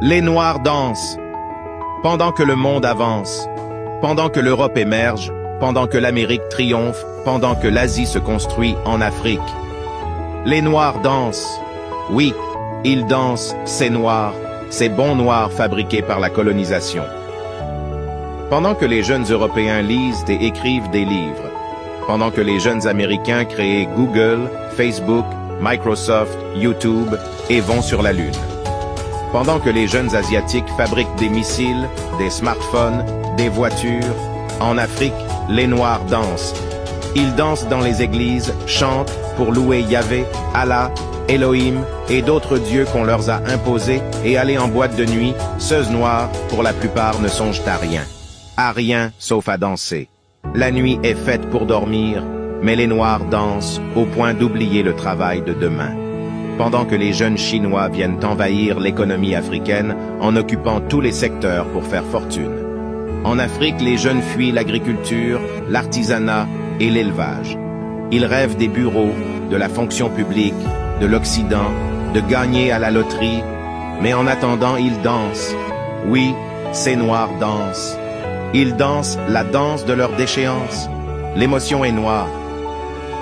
Les Noirs dansent. Pendant que le monde avance, pendant que l'Europe émerge, pendant que l'Amérique triomphe, pendant que l'Asie se construit en Afrique. Les Noirs dansent. Oui, ils dansent, ces Noirs, ces bons Noirs fabriqués par la colonisation. Pendant que les jeunes Européens lisent et écrivent des livres, pendant que les jeunes Américains créent Google, Facebook, Microsoft, YouTube et vont sur la Lune. Pendant que les jeunes Asiatiques fabriquent des missiles, des smartphones, des voitures, en Afrique, les Noirs dansent. Ils dansent dans les églises, chantent pour louer Yahvé, Allah, Elohim et d'autres dieux qu'on leur a imposés et aller en boîte de nuit, ceux noirs, pour la plupart, ne songent à rien sauf à danser. La nuit est faite pour dormir, mais les Noirs dansent au point d'oublier le travail de demain. Pendant que les jeunes Chinois viennent envahir l'économie africaine en occupant tous les secteurs pour faire fortune. En Afrique, les jeunes fuient l'agriculture, l'artisanat et l'élevage. Ils rêvent des bureaux, de la fonction publique, de l'Occident, de gagner à la loterie, mais en attendant, ils dansent. Oui, ces Noirs dansent. Ils dansent la danse de leur déchéance. L'émotion est noire.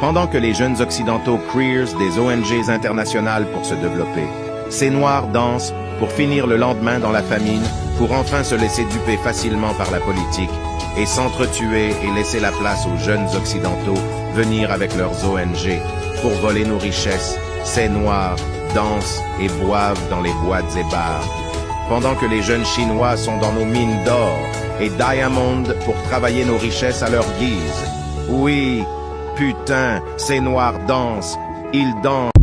Pendant que les jeunes occidentaux créent des ONG internationales pour se développer, ces Noirs dansent pour finir le lendemain dans la famine, pour enfin se laisser duper facilement par la politique et s'entretuer et laisser la place aux jeunes occidentaux venir avec leurs ONG pour voler nos richesses. Ces Noirs dansent et boivent dans les boîtes et bars. Pendant que les jeunes Chinois sont dans nos mines d'or et diamond pour travailler nos richesses à leur guise. Oui, putain, ces Noirs dansent, ils dansent.